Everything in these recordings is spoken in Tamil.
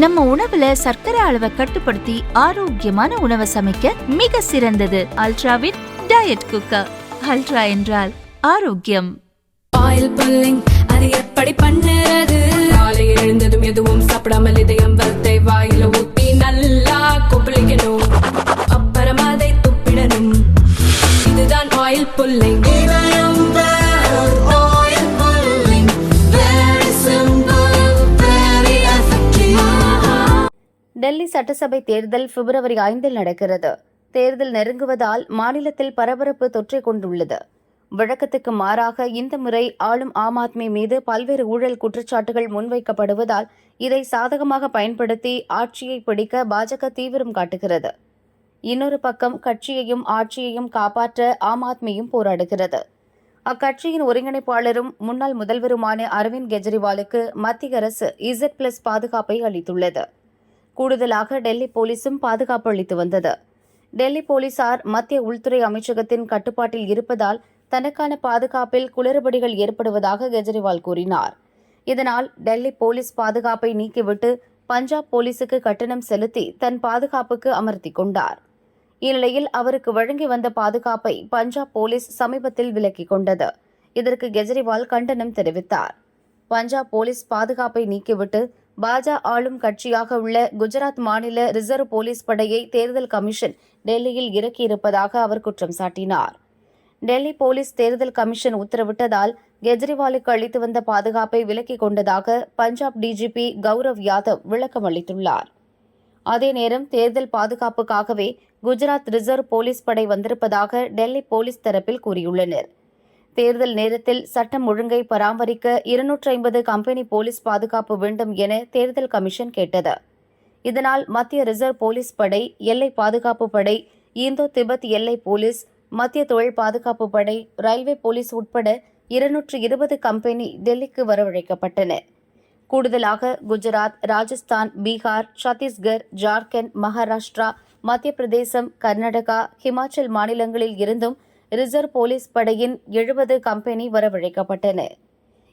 நம்ம உணவுல சர்க்கரை அளவை கட்டுப்படுத்தி ஆரோக்கியமான உணவை சமைக்க மிக சிறந்தது அல்ட்ராவின் டயட் குக்கர். அல்ட்ரா என்றால் ஆரோக்கியம். ஆயில் புல்லிங் அது எப்படி பண்ணுறது? காலையில் எழுந்ததும் எதுவும் சாப்பிடாமல் இதயம் வளத்தை வாயில ஊத்தி நல்லா கொப்பளிக்கணும். அப்புறம் அதை துப்பிடணும். இதுதான் ஆயில் புல்லிங். டெல்லி சட்டசபை தேர்தல் பிப்ரவரி 5 நடக்கிறது. தேர்தல் நெருங்குவதால் மாநிலத்தில் பரபரப்பு தொற்றிக் கொண்டுள்ளது. வழக்கத்துக்கு மாறாக இந்த முறை ஆளும் ஆம் ஆத்மி மீது பல்வேறு ஊழல் குற்றச்சாட்டுகள் முன்வைக்கப்படுவதால் இதை சாதகமாக பயன்படுத்தி ஆட்சியை பிடிக்க பாஜக தீவிரம் காட்டுகிறது. இன்னொரு பக்கம் கட்சியையும் ஆட்சியையும் காப்பாற்ற ஆம் ஆத்மியும் போராடுகிறது. அக்கட்சியின் ஒருங்கிணைப்பாளரும் முன்னாள் முதல்வருமான அரவிந்த் கெஜ்ரிவாலுக்கு மத்திய அரசு Z+ பாதுகாப்பை அளித்துள்ளது. கூடுதலாக டெல்லி போலீசும் பாதுகாப்பு அளித்து வந்தது. டெல்லி போலீசார் மத்திய உள்துறை அமைச்சகத்தின் கட்டுப்பாட்டில் இருப்பதால் தனக்கான பாதுகாப்பில் குளறுபடிகள் ஏற்படுவதாக கெஜ்ரிவால் கூறினார். இதனால் டெல்லி போலீஸ் பாதுகாப்பை நீக்கிவிட்டு பஞ்சாப் போலீசுக்கு கட்டணம் செலுத்தி தன் பாதுகாப்புக்கு அமர்த்திக் கொண்டார். இந்நிலையில் அவருக்கு வழங்கி வந்த பாதுகாப்பை பஞ்சாப் போலீஸ் சமீபத்தில் விலக்கிக் கொண்டது. இதற்கு கெஜ்ரிவால் கண்டனம் தெரிவித்தார். பஞ்சாப் போலீஸ் பாதுகாப்பை நீக்கிவிட்டு பாஜ ஆளும் கட்சியாக உள்ள குஜராத் மாநில ரிசர்வ் போலீஸ் படையை தேர்தல் கமிஷன் டெல்லியில் இறக்கியிருப்பதாக அவர் குற்றம் சாட்டினார். டெல்லி போலீஸ் தேர்தல் கமிஷன் உத்தரவிட்டதால் கெஜ்ரிவாலுக்கு அளித்து வந்த பாதுகாப்பை விலக்கிக் கொண்டதாக பஞ்சாப் டிஜிபி கௌரவ் யாதவ் விளக்கம் அளித்துள்ளார். அதே நேரம் தேர்தல் பாதுகாப்புக்காகவே குஜராத் ரிசர்வ் போலீஸ் படை வந்திருப்பதாக டெல்லி போலீஸ் தரப்பில் கூறியுள்ளனர். தேர்தல் நேரத்தில் சட்டம் ஒழுங்கை பராமரிக்க 250 கம்பெனி போலீஸ் பாதுகாப்பு வேண்டும் என தேர்தல் கமிஷன் கேட்டது. இதனால் மத்திய ரிசர்வ் போலீஸ் படை, எல்லை பாதுகாப்பு படை, இந்தோ திபெத் எல்லை போலீஸ், மத்திய தொழில் பாதுகாப்பு படை, ரயில்வே போலீஸ் உட்பட 220 கம்பெனி டெல்லிக்கு வரவழைக்கப்பட்டன. கூடுதலாக குஜராத், ராஜஸ்தான், பீகார், சத்தீஸ்கர், ஜார்க்கண்ட், மகாராஷ்டிரா, மத்திய பிரதேசம், கர்நாடகா, ஹிமாச்சல் மாநிலங்களில் இருந்தும் ரிசர்வ் போலீஸ் படையின் 70 கம்பெனி வரவழைக்கப்பட்டன.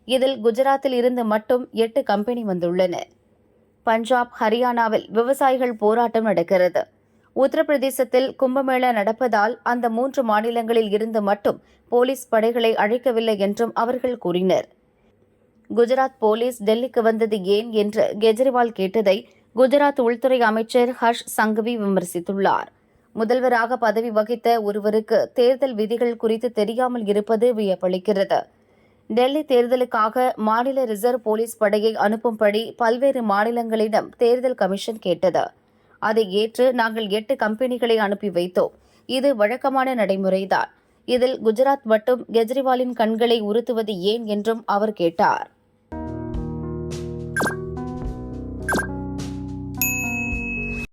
இதில் குஜராத்தில் இருந்து மட்டும் 8 கம்பெனி வந்துள்ளன. பஞ்சாப், ஹரியானாவில் விவசாயிகள் போராட்டம் நடக்கிறது. உத்தரப்பிரதேசத்தில் கும்பமேளா நடப்பதால் அந்த 3 மாநிலங்களில் இருந்து மட்டும் போலீஸ் படைகளை அழைக்கவில்லை என்றும் அவர்கள் கூறினர். குஜராத் போலீஸ் டெல்லிக்கு வந்தது ஏன் என்று கெஜ்ரிவால் கேட்டதை குஜராத் உள்துறை அமைச்சர் ஹர்ஷ் சங்வி விமர்சித்துள்ளார். முதல்வராக பதவி வகித்த ஒருவருக்கு தேர்தல் விதிகள் குறித்து தெரியாமல் இருப்பது வியப்பளிக்கிறது. டெல்லி தேர்தலுக்காக மாநில ரிசர்வ் போலீஸ் படையை அனுப்பும்படி பல்வேறு மாநிலங்களிடம் தேர்தல் கமிஷன் கேட்டது. அதை ஏற்று நாங்கள் 8 கம்பெனிகளை அனுப்பி வைத்தோம். இது வழக்கமான நடைமுறைதான். இதில் குஜராத் மட்டும் கெஜ்ரிவாலின் கண்களை உறுத்துவது ஏன் என்றும் அவர் கேட்டார்.